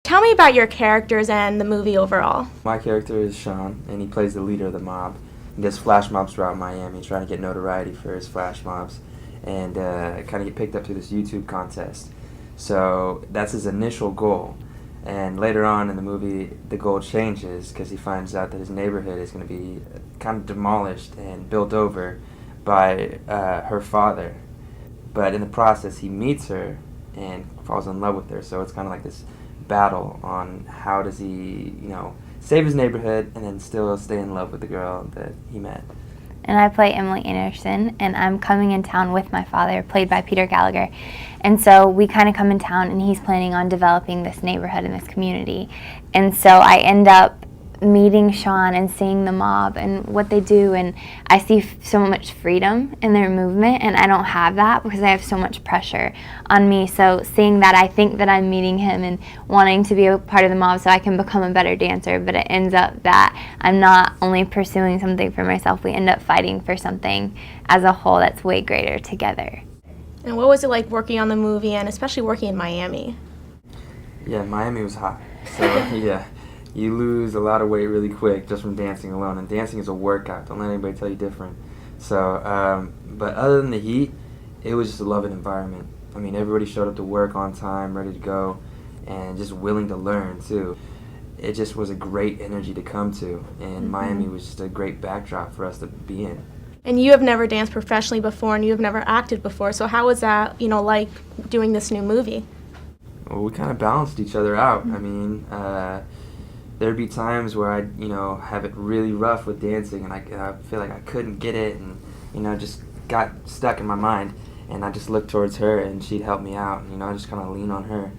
Tell me about your characters and the movie overall. My character is Sean, and he plays the leader of the mob. He does flash mobs throughout Miami, trying to get notoriety for his flash mobs, and kind of get picked up through this YouTube contest. So that's his initial goal. And later on in the movie, the goal changes because he finds out that his neighborhood is going to be kind of demolished and built over by her father. But in the process, he meets her and falls in love with her. So it's kind of like this battle on how does he, save his neighborhood and then still stay in love with the girl that he met. And I play Emily Anderson, and I'm coming in town with my father, played by Peter Gallagher. And so we kind of come in town, and he's planning on developing this neighborhood and this community. And so I end up meeting Sean and seeing the mob and what they do, and I see so much freedom in their movement, and I don't have that because I have so much pressure on me. So seeing that, I think that I'm meeting him and wanting to be a part of the mob so I can become a better dancer, but it ends up that I'm not only pursuing something for myself, we end up fighting for something as a whole that's way greater together. And what was it like working on the movie and especially working in Miami? Yeah, Miami was hot. So, yeah. You lose a lot of weight really quick just from dancing alone, and dancing is a workout. Don't let anybody tell you different. So, but other than the heat, it was just a loving environment. I mean, everybody showed up to work on time, ready to go, and just willing to learn, too. It just was a great energy to come to, and Miami was just a great backdrop for us to be in. And you have never danced professionally before, and you have never acted before, so how was that, like doing this new movie? Well, we kind of balanced each other out. I mean, there'd be times where I'd, have it really rough with dancing, and I feel like I couldn't get it, and, just got stuck in my mind. And I just looked towards her, and she'd help me out. And, I just kind of lean on her.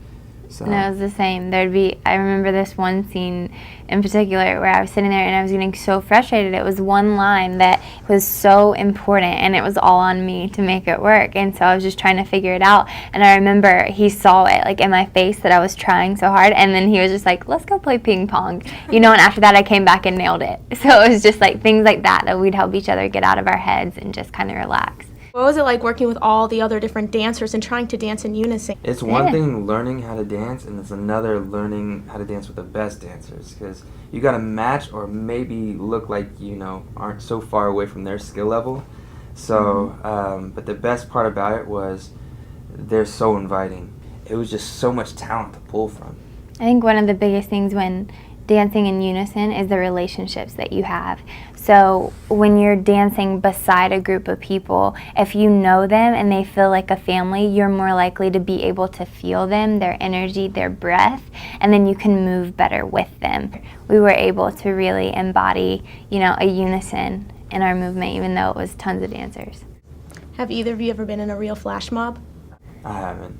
So. And it was the same. I remember this one scene in particular where I was sitting there and I was getting so frustrated. It was one line that was so important, and it was all on me to make it work. And so I was just trying to figure it out. And I remember he saw it like in my face that I was trying so hard, and then he was just like, "Let's go play ping pong," and after that I came back and nailed it. So it was just like things like that we'd help each other get out of our heads and just kind of relax. What was it like working with all the other different dancers and trying to dance in unison? It's one thing learning how to dance, and it's another learning how to dance with the best dancers, because you got to match or maybe look like aren't so far away from their skill level. So, but the best part about it was they're so inviting. It was just so much talent to pull from. I think one of the biggest things when dancing in unison is the relationships that you have. So when you're dancing beside a group of people, if you know them and they feel like a family, you're more likely to be able to feel them, their energy, their breath, and then you can move better with them. We were able to really embody, a unison in our movement, even though it was tons of dancers. Have either of you ever been in a real flash mob? I haven't.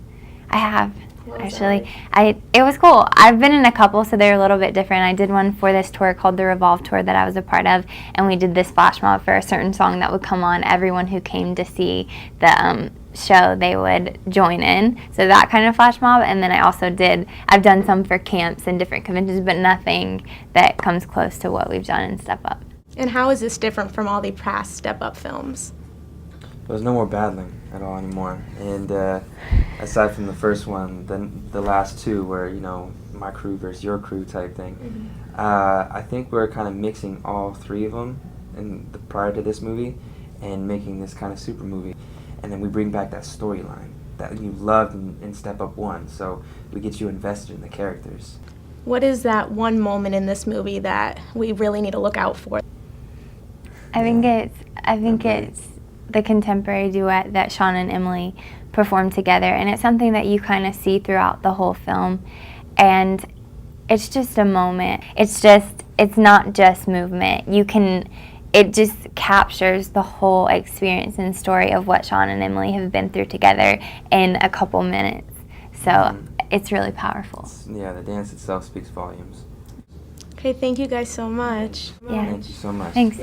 I have. Actually, it was cool. I've been in a couple, so they're a little bit different. I did one for this tour called the Revolve Tour that I was a part of, and we did this flash mob for a certain song that would come on. Everyone who came to see the show, they would join in. So that kind of flash mob, and then I've done some for camps and different conventions, but nothing that comes close to what we've done in Step Up. And how is this different from all the past Step Up films? There's no more battling at all anymore, and aside from the first one, then the last two were my crew versus your crew type thing. I think we're kind of mixing all three of them prior to this movie and making this kind of super movie, and then we bring back that storyline that you loved in Step Up 1, so we get you invested in the characters. What is that one moment in this movie that we really need to look out for? I think it's the contemporary duet that Sean and Emily performed together, and it's something that you kind of see throughout the whole film, and it's just a moment. It's not just movement. It just captures the whole experience and story of what Sean and Emily have been through together in a couple minutes. So it's really powerful. Yeah, the dance itself speaks volumes. Okay, thank you guys so much. Yeah. Thank you so much. Thanks.